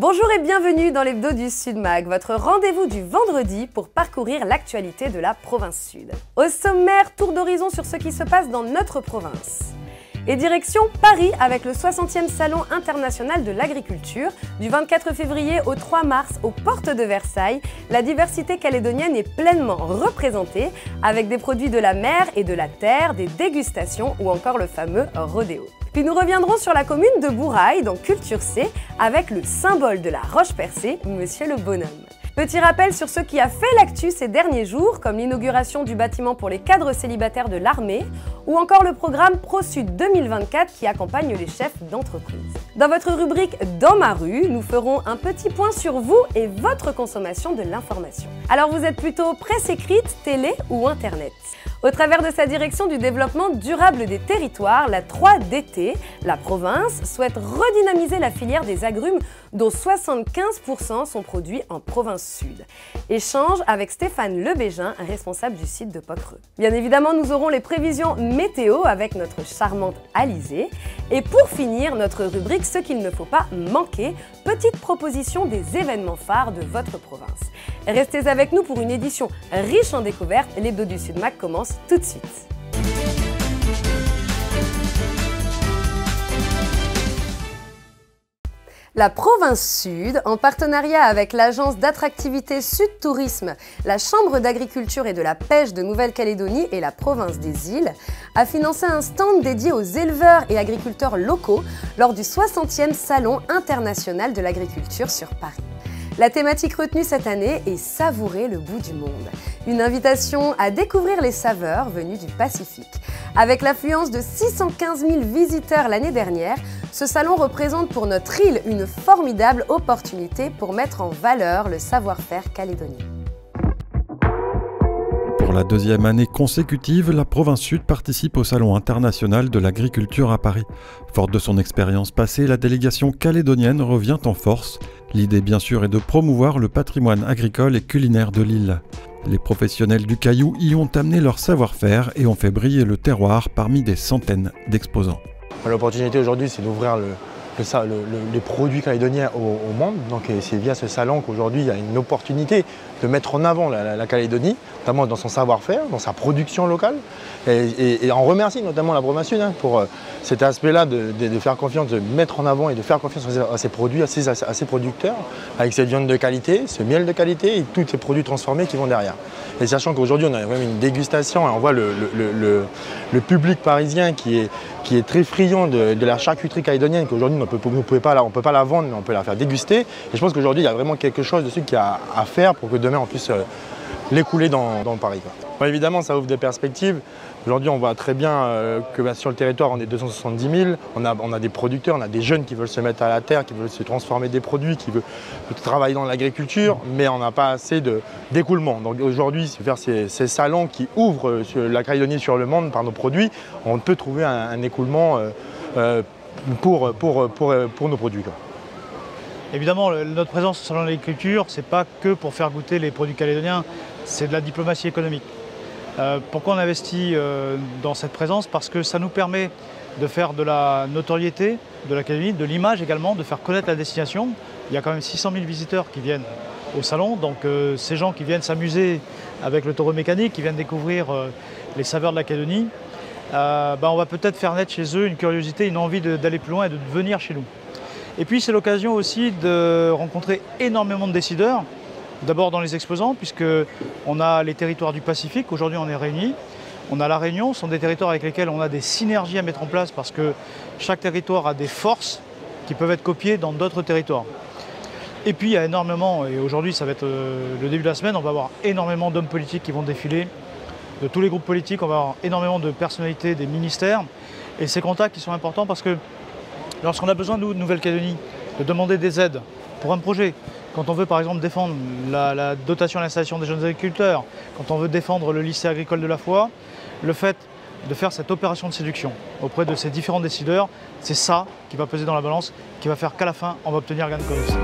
Bonjour et bienvenue dans l'hebdo du Sud-Mag, votre rendez-vous du vendredi pour parcourir l'actualité de la province Sud. Au sommaire, tour d'horizon sur ce qui se passe dans notre province. Et direction Paris avec le 60e Salon international de l'agriculture. Du 24 février au 3 mars aux portes de Versailles, la diversité calédonienne est pleinement représentée avec des produits de la mer et de la terre, des dégustations ou encore le fameux rodéo. Puis nous reviendrons sur la commune de Bourail dans Culture C avec le symbole de la Roche-Percée, Monsieur le Bonhomme. Petit rappel sur ce qui a fait l'actu ces derniers jours, comme l'inauguration du bâtiment pour les cadres célibataires de l'armée, ou encore le programme ProSud 2024 qui accompagne les chefs d'entreprise. Dans votre rubrique « Dans ma rue », nous ferons un petit point sur vous et votre consommation de l'information. Alors vous êtes plutôt presse écrite, télé ou internet ? Au travers de sa direction du développement durable des territoires, la 3DT, la province souhaite redynamiser la filière des agrumes dont 75% sont produits en province sud. Échange avec Stéphane Lebégin, responsable du site de Pocreux. Bien évidemment, nous aurons les prévisions météo avec notre charmante Alizée. Et pour finir, notre rubrique « Ce qu'il ne faut pas manquer », petite proposition des événements phares de votre province. Restez avec nous pour une édition riche en découvertes. L'hebdo du Sud-Mag commence tout de suite. La province Sud, en partenariat avec l'agence d'attractivité Sud Tourisme, la Chambre d'agriculture et de la pêche de Nouvelle-Calédonie et la province des îles, a financé un stand dédié aux éleveurs et agriculteurs locaux lors du 60e Salon international de l'agriculture sur Paris. La thématique retenue cette année est « Savourer le bout du monde ». Une invitation à découvrir les saveurs venues du Pacifique. Avec l'affluence de 615 000 visiteurs l'année dernière, ce salon représente pour notre île une formidable opportunité pour mettre en valeur le savoir-faire calédonien. Pour la deuxième année consécutive, la province Sud participe au Salon international de l'agriculture à Paris. Forte de son expérience passée, la délégation calédonienne revient en force. L'idée bien sûr est de promouvoir le patrimoine agricole et culinaire de l'île. Les professionnels du caillou y ont amené leur savoir-faire et ont fait briller le terroir parmi des centaines d'exposants. L'opportunité aujourd'hui, c'est d'ouvrir les produits calédoniens au monde. Donc c'est via ce salon qu'aujourd'hui il y a une opportunité de mettre en avant la Calédonie, notamment dans son savoir-faire, dans sa production locale. Et on remercie notamment la province Sud pour cet aspect-là de faire confiance, de mettre en avant et de faire confiance à ces produits, à ces producteurs, avec cette viande de qualité, ce miel de qualité et tous ces produits transformés qui vont derrière. Et sachant qu'aujourd'hui on a vraiment une dégustation et on voit le public parisien qui est très friand de la charcuterie calédonienne, qu'aujourd'hui on ne peut pas la vendre, mais on peut la faire déguster. Et je pense qu'aujourd'hui il y a vraiment quelque chose dessus qu'il y a à faire pour que demain on puisse l'écouler dans Paris. Bon, évidemment, ça ouvre des perspectives. Aujourd'hui, on voit très bien que sur le territoire, on est 270 000. On a des producteurs, on a des jeunes qui veulent se mettre à la terre, qui veulent se transformer des produits, qui veulent travailler dans l'agriculture, mais on n'a pas assez d'écoulement. Donc aujourd'hui, faire ces salons qui ouvrent la Calédonie sur le monde par nos produits, on peut trouver un écoulement pour nos produits. Évidemment, notre présence au Salon de l'agriculture, ce n'est pas que pour faire goûter les produits calédoniens, c'est de la diplomatie économique. Pourquoi on investit dans cette présence? Parce que ça nous permet de faire de la notoriété de la Calédonie, de l'image également, de faire connaître la destination. Il y a quand même 600 000 visiteurs qui viennent au salon, donc ces gens qui viennent s'amuser avec le taureau mécanique, qui viennent découvrir les saveurs de la Calédonie, on va peut-être faire naître chez eux une curiosité, une envie d'aller plus loin et de venir chez nous. Et puis c'est l'occasion aussi de rencontrer énormément de décideurs, d'abord dans les exposants, puisqu'on a les territoires du Pacifique, aujourd'hui on est réunis. On a la Réunion, ce sont des territoires avec lesquels on a des synergies à mettre en place parce que chaque territoire a des forces qui peuvent être copiées dans d'autres territoires. Et puis il y a énormément, et aujourd'hui ça va être le début de la semaine, on va avoir énormément d'hommes politiques qui vont défiler, de tous les groupes politiques, on va avoir énormément de personnalités des ministères. Et ces contacts qui sont importants parce que lorsqu'on a besoin, nous, de Nouvelle-Calédonie, de demander des aides pour un projet, quand on veut par exemple défendre la dotation à l'installation des jeunes agriculteurs, quand on veut défendre le lycée agricole de la Foix, le fait de faire cette opération de séduction auprès de ces différents décideurs, c'est ça qui va peser dans la balance, qui va faire qu'à la fin, on va obtenir gain de cause.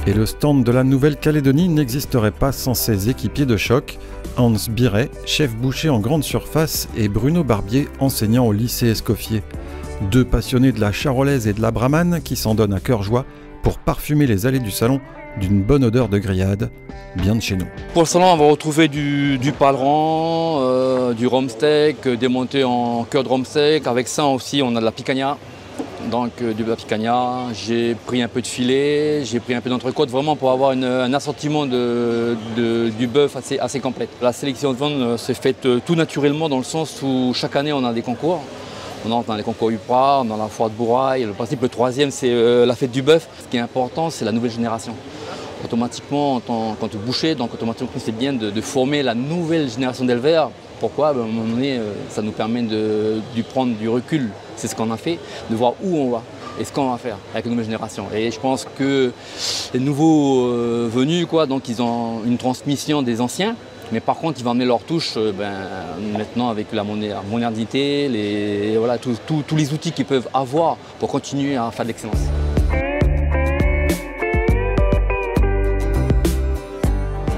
Et le stand de la Nouvelle-Calédonie n'existerait pas sans ses équipiers de choc. Hans Biret, chef boucher en grande surface, et Bruno Barbier, enseignant au lycée Escoffier. Deux passionnés de la charolaise et de la brahmane qui s'en donnent à cœur joie pour parfumer les allées du salon d'une bonne odeur de grillade, bien de chez nous. Pour le salon, on va retrouver du paleron, du rhum steak démonté en cœur de rhum steak. Avec ça aussi, on a de la picanha. Donc de la picanha, j'ai pris un peu de filet, j'ai pris un peu d'entrecôte, vraiment pour avoir un assortiment du bœuf assez complet. La sélection de viande s'est faite tout naturellement dans le sens où chaque année on a des concours. On entre dans les concours UPRA, dans la foire de Bourail. Le principe, le troisième, c'est la fête du bœuf. Ce qui est important, c'est la nouvelle génération. Automatiquement, quand tu boucher, donc automatiquement, c'est bien de former la nouvelle génération d'éleveurs. Pourquoi? À un moment donné, ça nous permet de prendre du recul. C'est ce qu'on a fait, de voir où on va et ce qu'on va faire avec la nouvelle génération. Et je pense que les nouveaux venus, donc ils ont une transmission des anciens. Mais par contre, ils vont amener leur touche maintenant avec la modernité, voilà, tous les outils qu'ils peuvent avoir pour continuer à faire de l'excellence.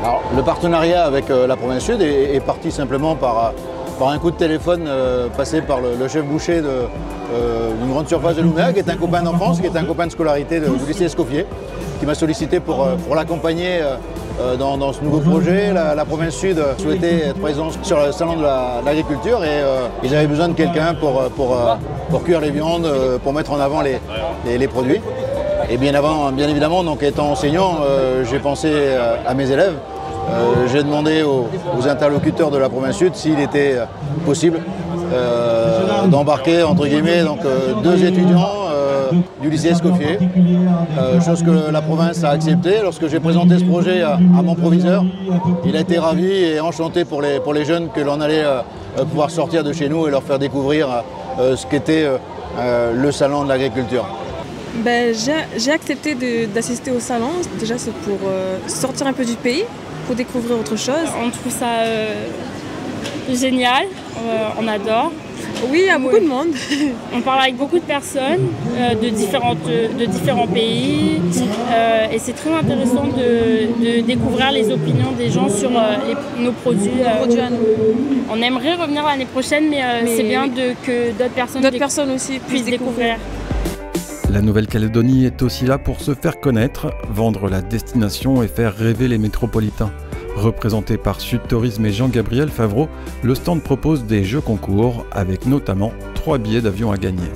Alors, le partenariat avec la province sud est parti simplement par un coup de téléphone passé par le chef boucher d'une grande surface de Nouméa, qui est un copain d'enfance, qui est un copain de scolarité du lycée Escoffier, qui m'a sollicité pour l'accompagner dans ce nouveau projet. La province sud souhaitait être présente sur le salon de l'agriculture et ils avaient besoin de quelqu'un pour cuire les viandes, pour mettre en avant les produits. Et bien évidemment, donc, étant enseignant, j'ai pensé à mes élèves. J'ai demandé aux interlocuteurs de la province sud s'il était possible d'embarquer entre guillemets donc, 2 étudiants du lycée Escoffier, chose que la province a acceptée. Lorsque j'ai présenté ce projet à mon proviseur, il a été ravi et enchanté pour les jeunes que l'on allait pouvoir sortir de chez nous et leur faire découvrir ce qu'était le salon de l'agriculture. J'ai accepté d'assister au salon, déjà c'est pour sortir un peu du pays, pour découvrir autre chose. On trouve ça génial, on adore. Oui, il y a beaucoup de monde. On parle avec beaucoup de personnes de différents pays et c'est très intéressant de découvrir les opinions des gens sur nos produits. À nous. On aimerait revenir l'année prochaine, mais c'est bien que d'autres personnes aussi puissent découvrir. La Nouvelle-Calédonie est aussi là pour se faire connaître, vendre la destination et faire rêver les métropolitains. Représenté par Sud Tourisme et Jean-Gabriel Favreau, le stand propose des jeux concours avec notamment 3 billets d'avion à gagner.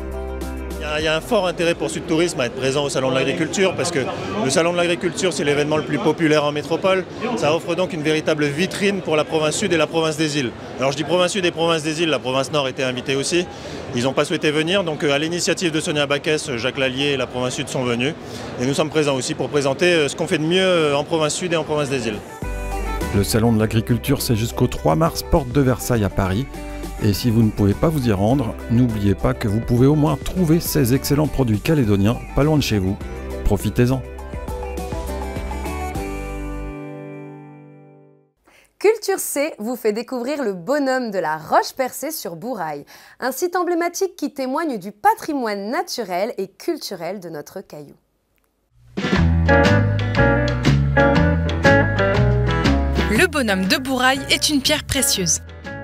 Il y a un fort intérêt pour Sud Tourisme à être présent au Salon de l'Agriculture parce que le Salon de l'Agriculture, c'est l'événement le plus populaire en métropole. Ça offre donc une véritable vitrine pour la province Sud et la province des îles. Alors je dis province Sud et province des îles, la province Nord était invitée aussi. Ils n'ont pas souhaité venir, donc à l'initiative de Sonia Baquès, Jacques Lallier et la province Sud sont venus. Et nous sommes présents aussi pour présenter ce qu'on fait de mieux en province Sud et en province des îles. Le Salon de l'Agriculture, c'est jusqu'au 3 mars, porte de Versailles à Paris. Et si vous ne pouvez pas vous y rendre, n'oubliez pas que vous pouvez au moins trouver ces excellents produits calédoniens pas loin de chez vous. Profitez-en. Culture C vous fait découvrir le bonhomme de la Roche-Percée sur Bourail, un site emblématique qui témoigne du patrimoine naturel et culturel de notre caillou. Le bonhomme de Bourail est une pierre précieuse.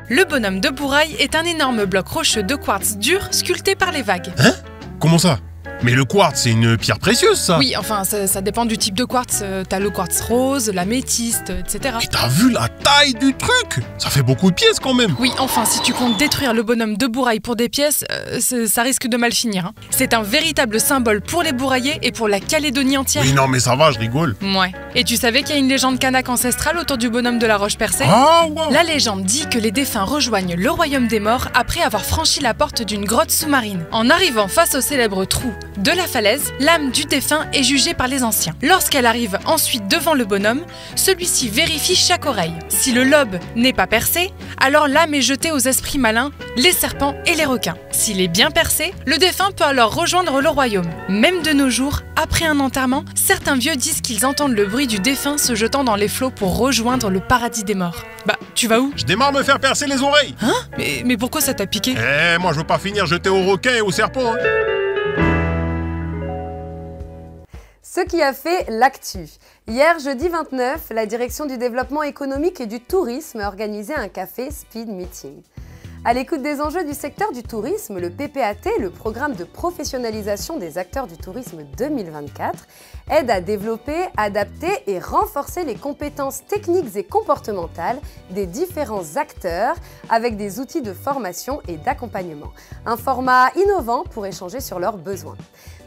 Le bonhomme de Bourail est un énorme bloc rocheux de quartz dur sculpté par les vagues. Hein? Comment ça? Mais le quartz, c'est une pierre précieuse, ça? Oui, enfin, ça dépend du type de quartz. T'as le quartz rose, l'améthyste, etc. Et t'as vu la taille du truc? Ça fait beaucoup de pièces quand même. Oui, enfin, si tu comptes détruire le bonhomme de Bourail pour des pièces, ça risque de mal finir. Hein. C'est un véritable symbole pour les Bouraillais et pour la Calédonie entière. Oui, non, mais ça va, je rigole. Ouais. Et tu savais qu'il y a une légende kanak ancestrale autour du bonhomme de la Roche-Percée? Ah, wow. La légende dit que les défunts rejoignent le royaume des morts après avoir franchi la porte d'une grotte sous-marine. En arrivant face au célèbre trou de la falaise, l'âme du défunt est jugée par les anciens. Lorsqu'elle arrive ensuite devant le bonhomme, celui-ci vérifie chaque oreille. Si le lobe n'est pas percé, alors l'âme est jetée aux esprits malins, les serpents et les requins. S'il est bien percé, le défunt peut alors rejoindre le royaume. Même de nos jours, après un enterrement, certains vieux disent qu'ils entendent le bruit du défunt se jetant dans les flots pour rejoindre le paradis des morts. Bah, tu vas où? Je démarre me faire percer les oreilles. Hein? Mais pourquoi ça t'a piqué? Moi je veux pas finir jeté aux requins et aux serpents. Hein. Ce qui a fait l'actu. Hier, jeudi 29, la Direction du développement économique et du tourisme a organisé un café speed meeting. À l'écoute des enjeux du secteur du tourisme, le PPAT, le programme de professionnalisation des acteurs du tourisme 2024, aide à développer, adapter et renforcer les compétences techniques et comportementales des différents acteurs avec des outils de formation et d'accompagnement. Un format innovant pour échanger sur leurs besoins.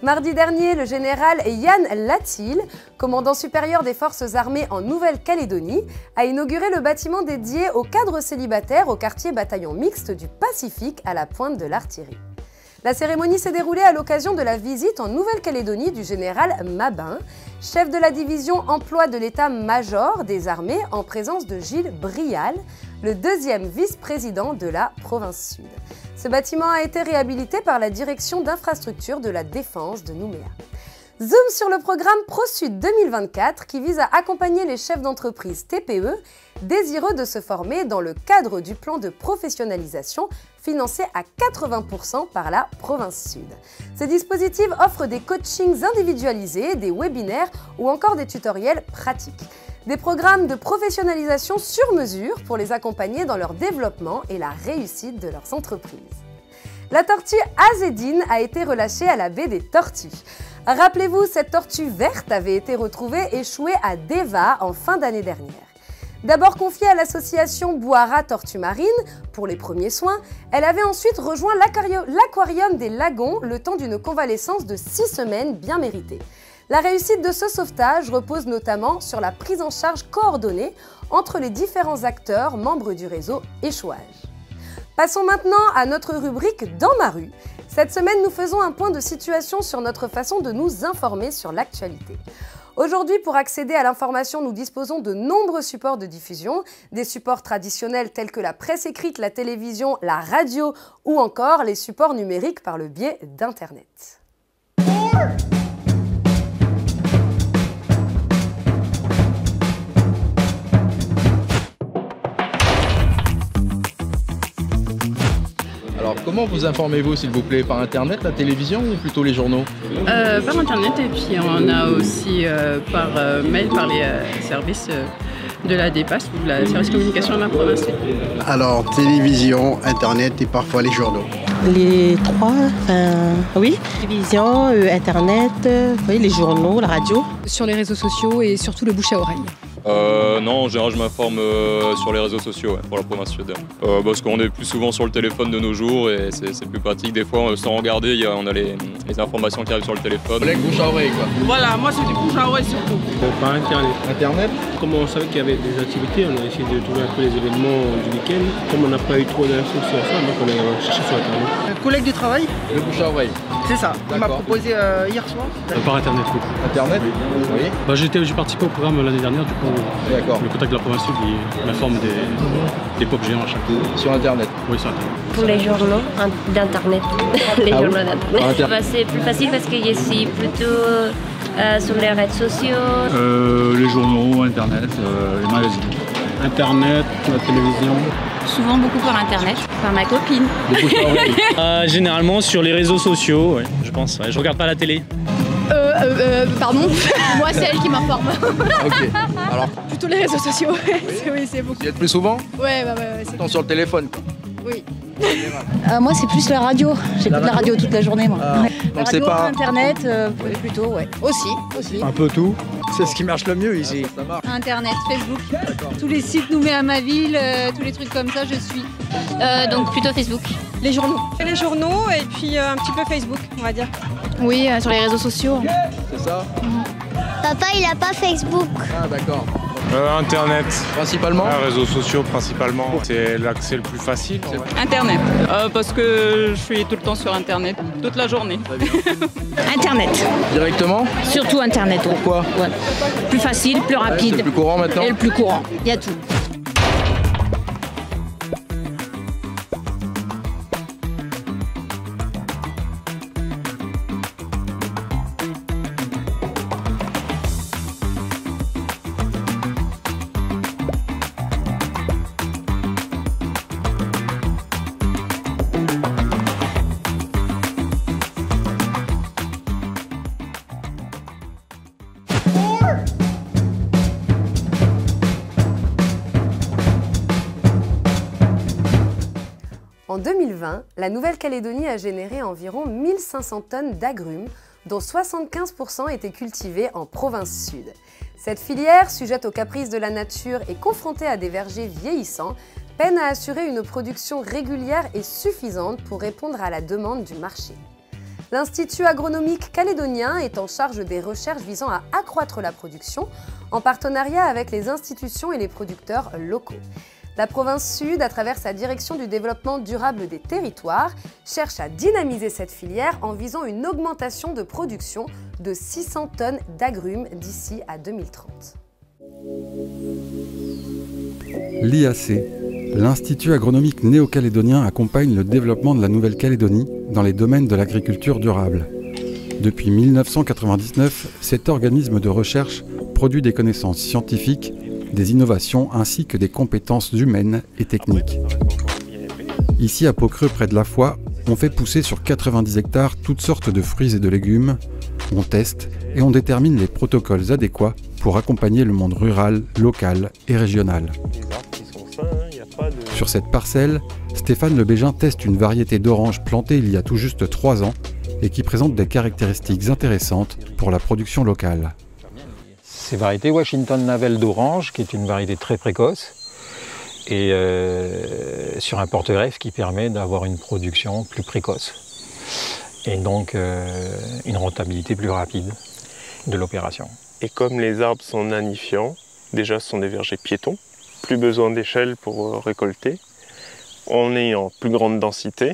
Mardi dernier, le général Yann Latil, commandant supérieur des forces armées en Nouvelle-Calédonie, a inauguré le bâtiment dédié aux cadres célibataires au quartier bataillon mixte du Pacifique à la Pointe de l'Artillerie. La cérémonie s'est déroulée à l'occasion de la visite en Nouvelle-Calédonie du général Mabin, chef de la division emploi de l'état-major des armées, en présence de Gilles Brial, le deuxième vice-président de la province sud. Ce bâtiment a été réhabilité par la direction d'infrastructure de la défense de Nouméa. Zoom sur le programme ProSud 2024 qui vise à accompagner les chefs d'entreprise TPE désireux de se former dans le cadre du plan de professionnalisation financé à 80% par la province sud. Ce dispositif offre des coachings individualisés, des webinaires ou encore des tutoriels pratiques. Des programmes de professionnalisation sur mesure pour les accompagner dans leur développement et la réussite de leurs entreprises. La tortue Azedine a été relâchée à la baie des Tortues. Rappelez-vous, cette tortue verte avait été retrouvée échouée à Deva en fin d'année dernière. D'abord confiée à l'association Boara Tortue Marine pour les premiers soins, elle avait ensuite rejoint l'aquarium des Lagons le temps d'une convalescence de 6 semaines bien méritée. La réussite de ce sauvetage repose notamment sur la prise en charge coordonnée entre les différents acteurs membres du réseau Échouage. Passons maintenant à notre rubrique « Dans ma rue ». Cette semaine, nous faisons un point de situation sur notre façon de nous informer sur l'actualité. Aujourd'hui, pour accéder à l'information, nous disposons de nombreux supports de diffusion, des supports traditionnels tels que la presse écrite, la télévision, la radio ou encore les supports numériques par le biais d'Internet. Alors, comment vous informez-vous, s'il vous plaît? Par Internet, la télévision ou plutôt les journaux? Par Internet, et puis on a aussi par mail, par les services de la DEPAS ou de la service communication de la province. Alors, télévision, Internet et parfois les journaux. Les trois, oui, télévision, Internet, oui, les journaux, la radio. Sur les réseaux sociaux et surtout le bouche à oreille. Non, en général, je m'informe sur les réseaux sociaux pour la province sud. Parce qu'on est plus souvent sur le téléphone de nos jours et c'est plus pratique. Des fois, sans regarder, on a les informations qui arrivent sur le téléphone. Collègue bouche à oreille, quoi. Voilà, moi c'est du bouche à oreille surtout. Par Internet. Internet? Comme on savait qu'il y avait des activités, on a essayé de trouver un peu les événements du week-end. Comme on n'a pas eu trop d'infos sur ça, donc on a cherché sur Internet. Un collègue du travail? Le bouche à oreille. C'est ça, il m'a proposé hier soir. Par Internet, oui. Internet? Oui. J'ai participé au programme l'année dernière, du coup. D'accord. Le contact de la province sud, il m'informe des pop géants à chaque fois. Sur Internet? Oui, sur Internet. Pour les journaux d'Internet. Les journaux d'Internet. C'est plus facile parce que je suis plutôt sur les réseaux sociaux. Les journaux, Internet, les magazines. Internet, la télévision. Souvent beaucoup par Internet, par ma copine. Généralement sur les réseaux sociaux, ouais, je pense. Ouais. Je regarde pas la télé. Pardon. Moi, c'est elle qui m'informe. Ok. Alors, plutôt les réseaux sociaux. Oui, c'est beaucoup. vous y êtes plus souvent? Ouais. C'est sur le téléphone, quoi. Oui. Moi, c'est plus la radio. J'écoute la radio toute la journée, moi. Donc radio, pas... Internet, plutôt, ouais. Aussi. Un peu tout. C'est ce qui marche le mieux ici. Ça marche. Internet, Facebook. Tous les sites nous met à ma ville, tous les trucs comme ça, je suis. Donc plutôt Facebook. Les journaux. Les journaux et puis un petit peu Facebook, on va dire. Oui, sur les réseaux sociaux. C'est ça? Papa, il a pas Facebook. Ah, d'accord. Internet. Principalement? Réseaux sociaux principalement. C'est l'accès le plus facile. Internet, parce que je suis tout le temps sur Internet, toute la journée. Internet. Directement? Surtout Internet. Ouais. Pourquoi? Ouais. Plus facile, plus rapide. C'est le plus courant maintenant? Et le plus courant. Il y a tout. En 2020, la Nouvelle-Calédonie a généré environ 1500 tonnes d'agrumes, dont 75% étaient cultivés en province sud. Cette filière, sujette aux caprices de la nature et confrontée à des vergers vieillissants, peine à assurer une production régulière et suffisante pour répondre à la demande du marché. L'Institut agronomique calédonien est en charge des recherches visant à accroître la production, en partenariat avec les institutions et les producteurs locaux. La province sud, à travers sa direction du développement durable des territoires, cherche à dynamiser cette filière en visant une augmentation de production de 600 tonnes d'agrumes d'ici à 2030. L'IAC, l'Institut agronomique néo-calédonien, accompagne le développement de la Nouvelle-Calédonie dans les domaines de l'agriculture durable. Depuis 1999, cet organisme de recherche produit des connaissances scientifiques, des innovations ainsi que des compétences humaines et techniques. Ici à Pau-Creux, près de La Foix, on fait pousser sur 90 hectares toutes sortes de fruits et de légumes, on teste et on détermine les protocoles adéquats pour accompagner le monde rural, local et régional. Sur cette parcelle, Stéphane Le Bégin teste une variété d'oranges plantée il y a tout juste 3 ans et qui présente des caractéristiques intéressantes pour la production locale. C'est variété Washington Navel d'orange, qui est une variété très précoce, et sur un porte-greffe qui permet d'avoir une production plus précoce. Et donc une rentabilité plus rapide de l'opération. Et comme les arbres sont nanifiants, déjà ce sont des vergers piétons, plus besoin d'échelle pour récolter, on est en plus grande densité,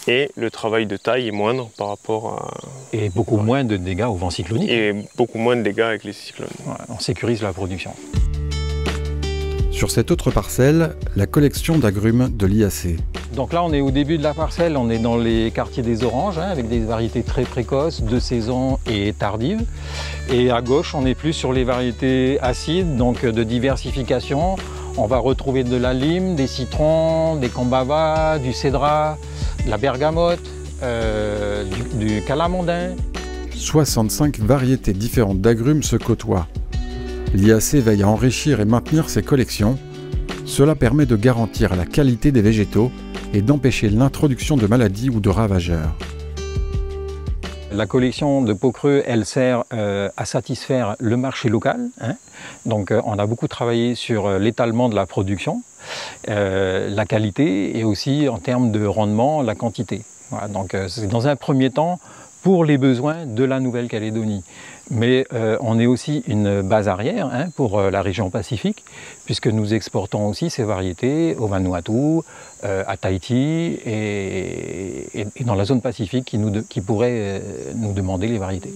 et le travail de taille est moindre par rapport à... Et beaucoup moins de dégâts au vent cyclonique. Et beaucoup moins de dégâts avec les cyclones. Ouais, on sécurise la production. Sur cette autre parcelle, la collection d'agrumes de l'IAC. Donc là, on est au début de la parcelle, on est dans les quartiers des oranges, avec des variétés très précoces, de saison et tardives. Et à gauche, on est plus sur les variétés acides, donc de diversification. On va retrouver de la lime, des citrons, des combavas, du cédrat, de la bergamote, du calamondin. 65 variétés différentes d'agrumes se côtoient. L'IAC veille à enrichir et maintenir ses collections. Cela permet de garantir la qualité des végétaux et d'empêcher l'introduction de maladies ou de ravageurs. La collection de Pau-Creux, elle sert à satisfaire le marché local. Donc on a beaucoup travaillé sur l'étalement de la production, la qualité et aussi en termes de rendement, la quantité. Voilà, donc c'est dans un premier temps pour les besoins de la Nouvelle-Calédonie. Mais on est aussi une base arrière pour la région Pacifique, puisque nous exportons aussi ces variétés au Vanuatu, à Tahiti et dans la zone Pacifique qui pourrait nous demander les variétés.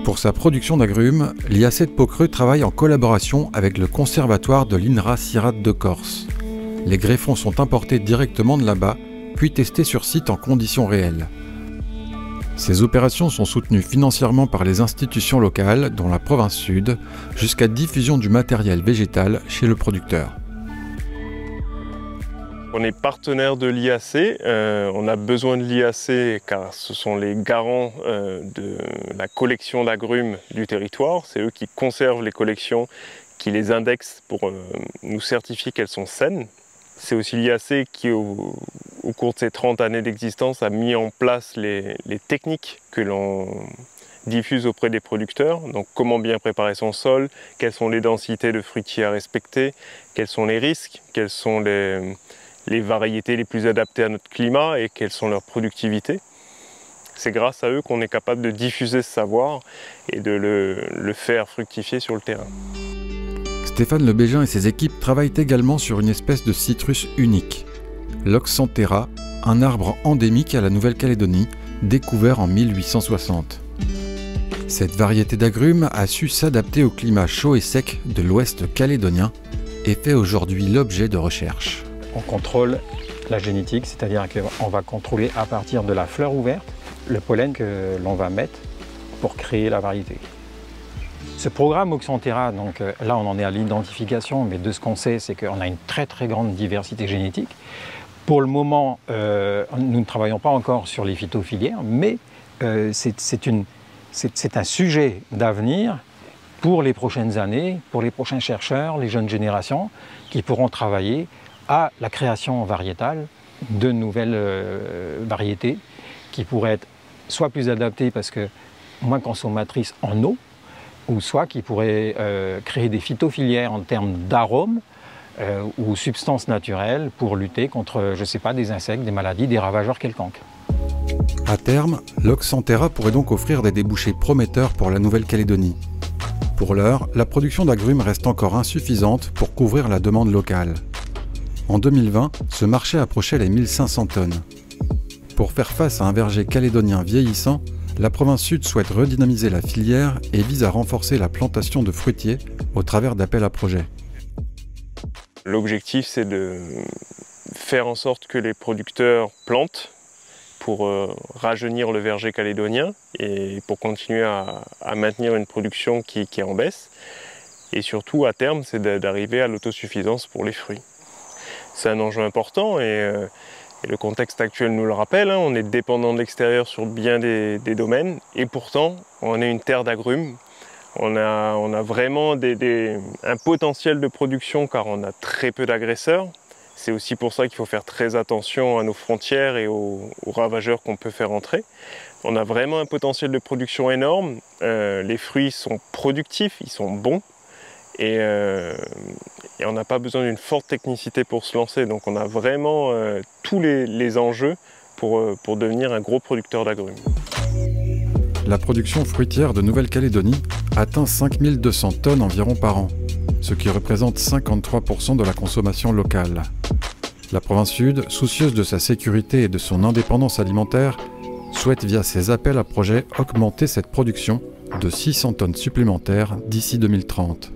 Pour sa production d'agrumes, l'IAC de Pau-Creux travaille en collaboration avec le conservatoire de l'INRA CIRAD de Corse. Les greffons sont importés directement de là-bas, puis testés sur site en conditions réelles. Ces opérations sont soutenues financièrement par les institutions locales, dont la province sud, jusqu'à diffusion du matériel végétal chez le producteur. On est partenaire de l'IAC, on a besoin de l'IAC car ce sont les garants de la collection d'agrumes du territoire. C'est eux qui conservent les collections, qui les indexent pour nous certifier qu'elles sont saines. C'est aussi l'IAC qui, au cours de ces 30 années d'existence, a mis en place les techniques que l'on diffuse auprès des producteurs. Donc comment bien préparer son sol, quelles sont les densités de fruitiers à respecter, quels sont les risques, quelles sont les variétés les plus adaptées à notre climat et quelles sont leurs productivités. C'est grâce à eux qu'on est capable de diffuser ce savoir et de le faire fructifier sur le terrain. Stéphane Le Bégin et ses équipes travaillent également sur une espèce de citrus unique, l'Oxanthera, un arbre endémique à la Nouvelle-Calédonie, découvert en 1860. Cette variété d'agrumes a su s'adapter au climat chaud et sec de l'ouest calédonien et fait aujourd'hui l'objet de recherches. On contrôle la génétique, c'est-à-dire qu'on va contrôler à partir de la fleur ouverte le pollen que l'on va mettre pour créer la variété. Ce programme Oxanthera, donc là on en est à l'identification, mais de ce qu'on sait, c'est qu'on a une très grande diversité génétique. Pour le moment, nous ne travaillons pas encore sur les phytophilières, mais c'est un sujet d'avenir pour les prochaines années, pour les prochains chercheurs, les jeunes générations, qui pourront travailler à la création variétale de nouvelles variétés qui pourraient être soit plus adaptées parce que moins consommatrices en eau, ou soit qui pourraient créer des phytophilières en termes d'arômes ou substances naturelles pour lutter contre, je ne sais pas, des insectes, des maladies, des ravageurs quelconques. À terme, l'Oxanthera pourrait donc offrir des débouchés prometteurs pour la Nouvelle-Calédonie. Pour l'heure, la production d'agrumes reste encore insuffisante pour couvrir la demande locale. En 2020, ce marché approchait les 1500 tonnes. Pour faire face à un verger calédonien vieillissant, la province sud souhaite redynamiser la filière et vise à renforcer la plantation de fruitiers au travers d'appels à projets. L'objectif, c'est de faire en sorte que les producteurs plantent pour rajeunir le verger calédonien et pour continuer à maintenir une production qui est en baisse. Et surtout, à terme, c'est d'arriver à l'autosuffisance pour les fruits. C'est un enjeu important et le contexte actuel nous le rappelle, hein, on est dépendant de l'extérieur sur bien des domaines et pourtant on est une terre d'agrumes. On a vraiment un potentiel de production car on a très peu d'agresseurs. C'est aussi pour ça qu'il faut faire très attention à nos frontières et aux ravageurs qu'on peut faire entrer. On a vraiment un potentiel de production énorme. Les fruits sont productifs, ils sont bons. Et on n'a pas besoin d'une forte technicité pour se lancer, donc on a vraiment tous les enjeux pour devenir un gros producteur d'agrumes. La production fruitière de Nouvelle-Calédonie atteint 5200 tonnes environ par an, ce qui représente 53% de la consommation locale. La province sud, soucieuse de sa sécurité et de son indépendance alimentaire, souhaite via ses appels à projets augmenter cette production de 600 tonnes supplémentaires d'ici 2030.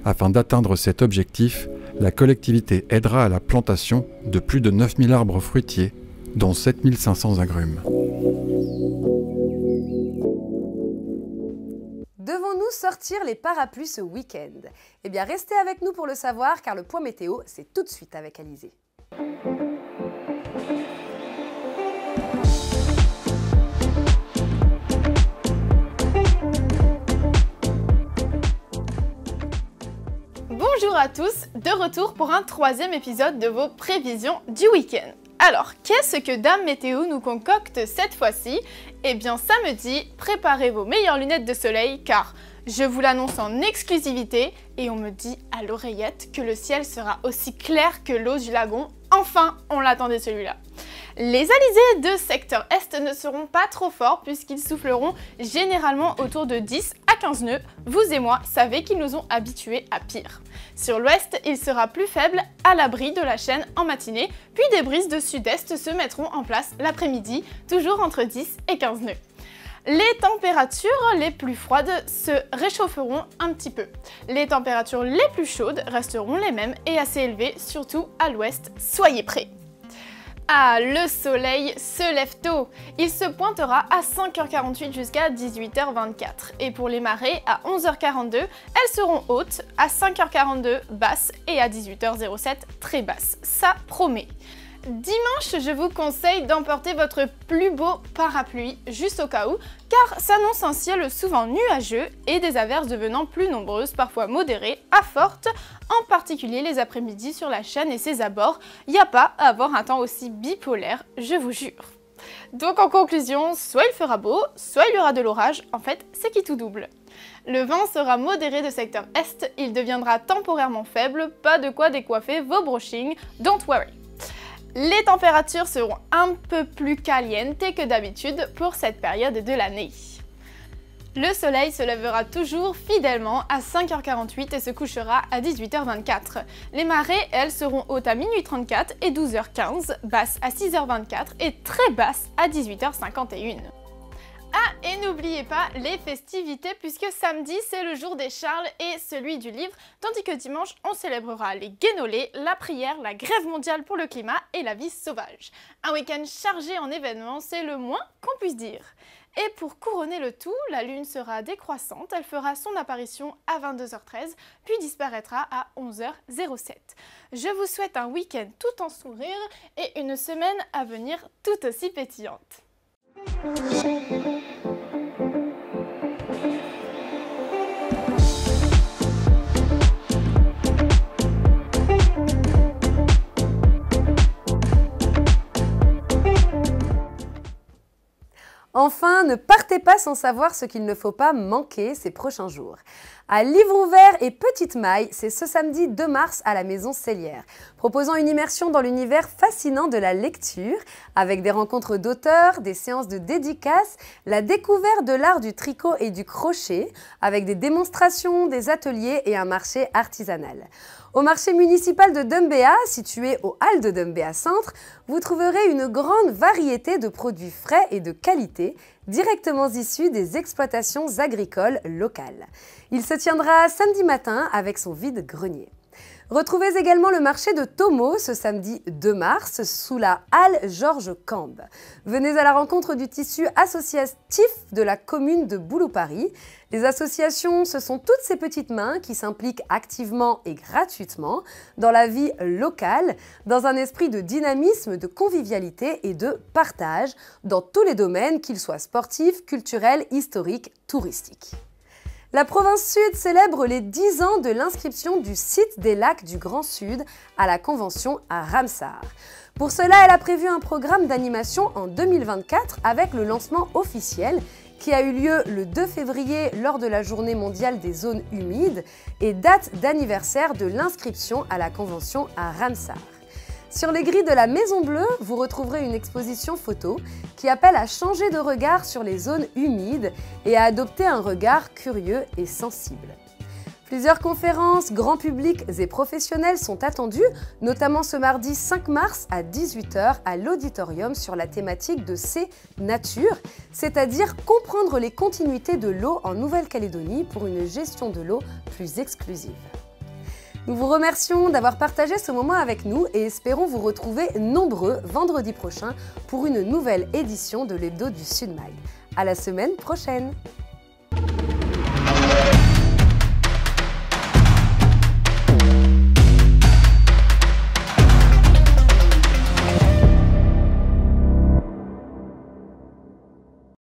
Afin d'atteindre cet objectif, la collectivité aidera à la plantation de plus de 9000 arbres fruitiers, dont 7500 agrumes. Devons-nous sortir les parapluies ce week-end? Eh bien, restez avec nous pour le savoir, car le point météo, c'est tout de suite avec Alizé. Bonjour à tous, de retour pour un troisième épisode de vos prévisions du week-end. Alors, qu'est-ce que Dame Météo nous concocte cette fois-ci? Eh bien, samedi, préparez vos meilleures lunettes de soleil car je vous l'annonce en exclusivité et on me dit à l'oreillette que le ciel sera aussi clair que l'eau du lagon. Enfin, on l'attendait celui-là. Les alizés de secteur Est ne seront pas trop forts puisqu'ils souffleront généralement autour de 10 à 15 nœuds. Vous et moi savez qu'ils nous ont habitués à pire. Sur l'Ouest, il sera plus faible à l'abri de la chaîne en matinée, puis des brises de sud-est se mettront en place l'après-midi, toujours entre 10 et 15 nœuds. Les températures les plus froides se réchaufferont un petit peu. Les températures les plus chaudes resteront les mêmes et assez élevées, surtout à l'ouest. Soyez prêts! Ah, le soleil se lève tôt. Il se pointera à 5h48 jusqu'à 18h24. Et pour les marées, à 11h42, elles seront hautes, à 5h42 basses et à 18h07 très basses. Ça promet. Dimanche, je vous conseille d'emporter votre plus beau parapluie, juste au cas où, car s'annonce un ciel souvent nuageux et des averses devenant plus nombreuses, parfois modérées à fortes, en particulier les après-midi sur la chaîne et ses abords. Il n'y a pas à avoir un temps aussi bipolaire, je vous jure. Donc en conclusion, soit il fera beau, soit il y aura de l'orage, en fait c'est qui tout double. Le vent sera modéré de secteur Est, il deviendra temporairement faible, pas de quoi décoiffer vos brushings, don't worry. Les températures seront un peu plus calientes que d'habitude pour cette période de l'année. Le soleil se lèvera toujours fidèlement à 5h48 et se couchera à 18h24. Les marées, elles, seront hautes à minuit 34 et 12h15, basses à 6h24 et très basses à 18h51. Ah, et n'oubliez pas les festivités puisque samedi c'est le jour des Charles et celui du livre, tandis que dimanche on célébrera les Guénolés, la prière, la grève mondiale pour le climat et la vie sauvage. Un week-end chargé en événements, c'est le moins qu'on puisse dire. Et pour couronner le tout, la lune sera décroissante, elle fera son apparition à 22h13, puis disparaîtra à 11h07. Je vous souhaite un week-end tout en sourire et une semaine à venir tout aussi pétillante. Enfin, ne partez pas sans savoir ce qu'il ne faut pas manquer ces prochains jours. À Livre ouvert et Petite Maille, c'est ce samedi 2 mars à la Maison Cellière, proposant une immersion dans l'univers fascinant de la lecture, avec des rencontres d'auteurs, des séances de dédicaces, la découverte de l'art du tricot et du crochet, avec des démonstrations, des ateliers et un marché artisanal. Au marché municipal de Dumbéa, situé au hall de Dumbéa Centre, vous trouverez une grande variété de produits frais et de qualité, directement issus des exploitations agricoles locales. Il se tiendra samedi matin avec son vide-grenier. Retrouvez également le marché de Tomo ce samedi 2 mars sous la halle Georges Cambe. Venez à la rencontre du tissu associatif de la commune de Boulou-Paris. Les associations, ce sont toutes ces petites mains qui s'impliquent activement et gratuitement dans la vie locale, dans un esprit de dynamisme, de convivialité et de partage dans tous les domaines, qu'ils soient sportifs, culturels, historiques, touristiques. La province Sud célèbre les 10 ans de l'inscription du site des lacs du Grand Sud à la Convention à Ramsar. Pour cela, elle a prévu un programme d'animation en 2024 avec le lancement officiel qui a eu lieu le 2 février lors de la Journée mondiale des zones humides et date d'anniversaire de l'inscription à la Convention à Ramsar. Sur les grilles de la Maison Bleue, vous retrouverez une exposition photo qui appelle à changer de regard sur les zones humides et à adopter un regard curieux et sensible. Plusieurs conférences, grand public et professionnels sont attendus, notamment ce mardi 5 mars à 18 h à l'auditorium sur la thématique de C'est Nature, c'est-à-dire comprendre les continuités de l'eau en Nouvelle-Calédonie pour une gestion de l'eau plus exclusive. Nous vous remercions d'avoir partagé ce moment avec nous et espérons vous retrouver nombreux vendredi prochain pour une nouvelle édition de l'Hebdo du Sud Mag. À la semaine prochaine!